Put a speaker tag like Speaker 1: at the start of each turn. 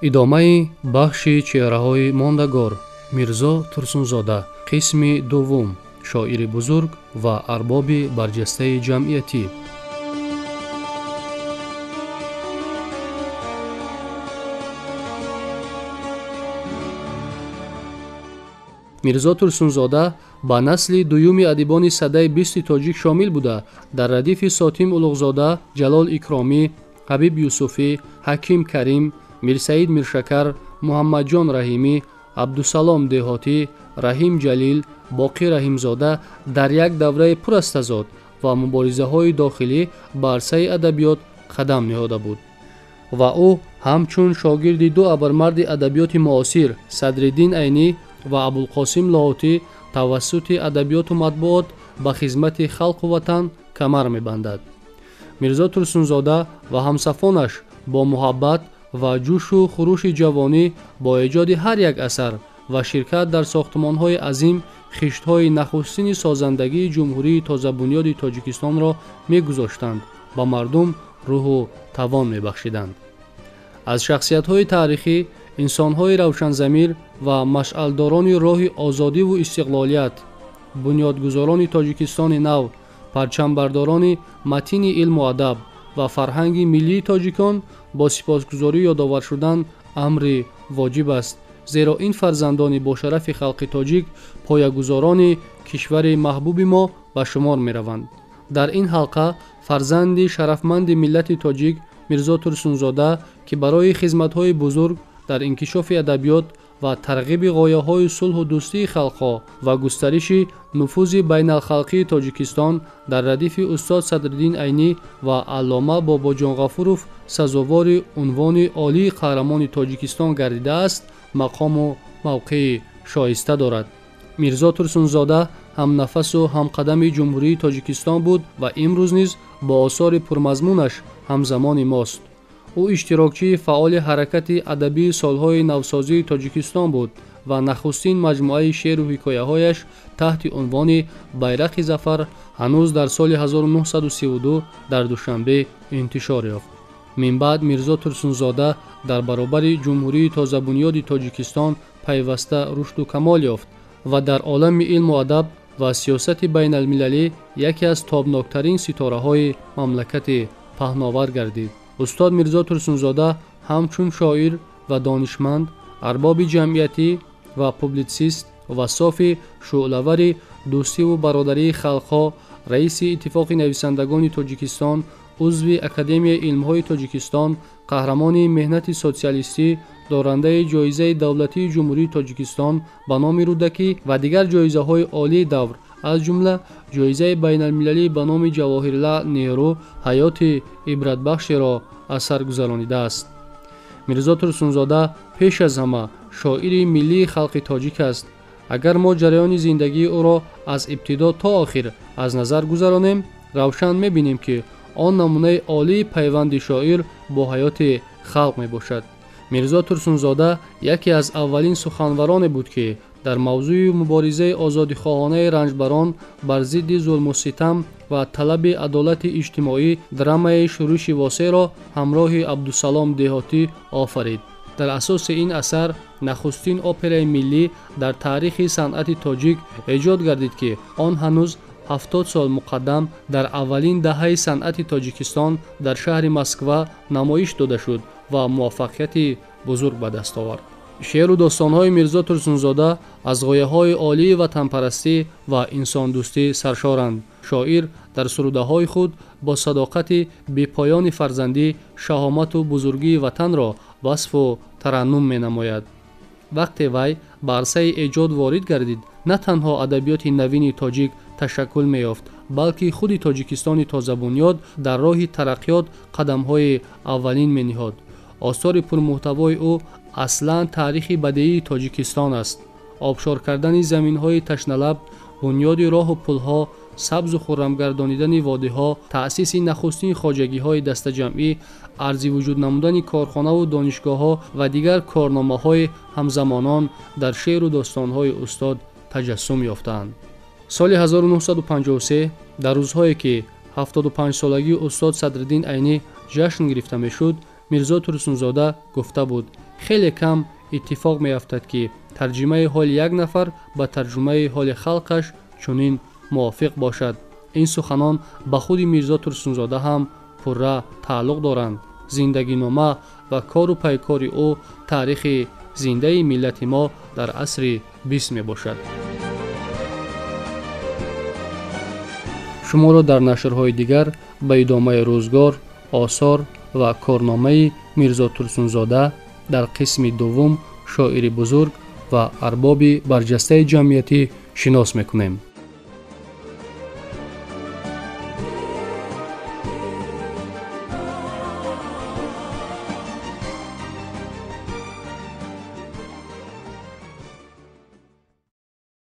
Speaker 1: идомаи бахши чеҳраҳои мондагор. Мирзо Турсунзода, қисми дуввум. Шоири бузург ва арбоби барҷастаи ҷамъиятӣ. мирзо Турсунзода ба насли дуюми адибони садаи 20 тоҷик шомил буда, дар радифи Сотим Улуғзода, Ҷалол Икромӣ, Ҳабиб Юсуфӣ, Ҳаким Карим, Мирсаид Миршакар, Муҳаммадҷон Раҳимӣ, Абдусалом Деҳотӣ, Раҳим Ҷалил, Боқӣ Раҳимзода дар як давраи пур аз тазод ва муборизаҳои дохилӣ ба арсаи адабиёт қадам наҳода буд ва ӯ ҳамчун шогирди ду абрмарди адабиёти муосир Садриддин Айнӣ ва Абулқосим Лоҳотӣ тавассути адабиёту матбуот ба хизмати халқу ватан камар мебандад. мирзо Турсунзода ва ҳамсафонаш бо муҳаббат ва ҷӯшу хуруши ҷавонӣ бо эҷоди ҳар як асар ва ширкат дар сохтмонҳои азим хиштҳои нахустини созандагии ҷумҳурии тозабунёди Тоҷикистонро мегузоштанд, ба мардум рӯҳу тавон мебахшиданд. аз шахсиятҳои тарихӣ, инсонҳои равшанзамир ва машъалдорони роҳи озодиву истиқлолият, бунёдгузорони Тоҷикистони нав, парчамбардорони матини илму адаб ва фарҳанги миллии тоҷикон бо сипосгузорӣ ёдовар шудан амри воҷиб аст, зеро ин фарзандони бошарафи халқи тоҷик поягузорони кишвари маҳбуби мо ба шумор мераванд. дар ин ҳалқа фарзанди шарафманди миллати тоҷик мирзо Турсунзода, ки барои хизматҳои бузург дар инкишофи адабиёт ва тарғиби ғояҳои сулҳу дӯстии халқҳо ва густариши нуфузи байналхалқии Тоҷикистон дар радифи устод Садриддин Айнӣ ва аллома Бобоҷонғафуров сазовори унвони олии қаҳрамони Тоҷикистон гардидааст, мақому мавқеи шоиста дорад. мирзо Турсунзода ҳамнафасу ҳамқадами ҷумҳурии Тоҷикистон буд ва имрӯз низ бо осори пурмазмунаш ҳамзамони мост. ӯ иштирокчии фаъоли ҳаракати адабии солҳои навсозии Тоҷикистон буд ва нахустин маҷмуаи шеъру ҳикояҳояш таҳти унвони Байрақи зафар ҳанӯз дар соли 1932 дар Душанбе интишор ёфт. минбаъд мирзо Турсунзода дар баробари ҷумҳурии тозабунёди Тоҷикистон пайваста рушду камол ёфт ва дар олами илму адаб ва сиёсати байналмилалӣ яке аз тобноктарин ситораҳои мамлакати паҳновар гардид. устод мирзо Турсунзода ҳамчун шоир ва донишманд, арбоби ҷамъиятӣ ва публитсист ва софи шуълавари дӯстиву бародарии халқҳо, раиси Иттифоқи нависандагони Тоҷикистон, узви Академияи илмҳои Тоҷикистон, қаҳрамони меҳнати социалистӣ, дорандаи ҷоизаи давлатии ҷумҳурии Тоҷикистон ба номи рӯдакӣ ва дигар ҷоизаҳои олии давр, аз ҷумла ҷоизаи байналмилалӣ ба номи Ҷавоҳирлаъл Неҳру ҳаёти ибратбахшеро аз сар гузаронидааст. мирзо Турсунзода пеш аз ҳама шоири миллии халқи тоҷик аст. агар мо ҷараёни зиндагии ӯро аз ибтидо то охир аз назар гузаронем, равшан мебинем, ки он намунаи олии пайванди шоир бо ҳаёти халқ мебошад. мирзо Турсунзода яке аз аввалин суханвароне буд, ки дар мавзӯи муборизаи озодихоҳонаи ранҷбарон бар зидди зулму ситам ва талаби адолати иҷтимоӣ драмаи шӯриши восеъро ҳамроҳи Абдусалом Деҳотӣ офарид. дар асоси ин асар нахустин операи миллӣ дар таърихи санъати тоҷик эҷод гардид, ки он ҳанӯз 70 сол муқаддам дар аввалин даҳаи санъати Тоҷикистон дар шаҳри Москва намоиш дода шуд ва муваффақияти бузург ба даст овард. шеъру достонҳои мирзо Турсунзода аз ғояҳои олии ватанпарастӣ ва инсондӯстӣ саршоранд. шоир дар сурудаҳои худ бо садоқати бепоёни фарзандӣ шаҳомату бузургии ватанро васфу тараннум менамояд. вақте вай ба арсаи эҷод ворид гардид, на танҳо адабиёти навини тоҷик ташаккул меёфт, балки худи Тоҷикистони тозабунёд дар роҳи тараққиёт қадамҳои аввалин мениҳод. осори пурмуҳтавои ӯ аслан таърихи бадеии Тоҷикистон аст. обшор кардани заминҳои ташналаб, бунёди роҳу пулҳо, сабзу хуррамгардонидани водиҳо, таъсиси нахустин хоҷагиҳои дастаҷамъӣ, арзи вуҷуд намудани корхонаву донишгоҳҳо ва дигар корномаҳои ҳамзамонон дар шеъру достонҳои устод таҷассум ёфтаанд. соли 1953 дар рӯзҳое ки 75-солагии устод Садриддин Айнӣ ҷашн гирифта мешуд, мирзо Турсунзода гуфта буд, خیلی کم اتفاق میافتد که ترجمه حال یک نفر به ترجمه حال خلقش چنین موافق باشد. این سخنان به خود میرزا ترسونزاده هم پوره تعلق دارند. زندگی نامه و کار و پیکار او تاریخ زنده ملت ما در عصر 20 می باشد. شما را در نشرهای دیگر به ادامه روزگار، آثار و کارنامه میرزا ترسونزاده در قسم دوم شاعر بزرگ و ارباب برجسته جمعیتی شناس میکنیم.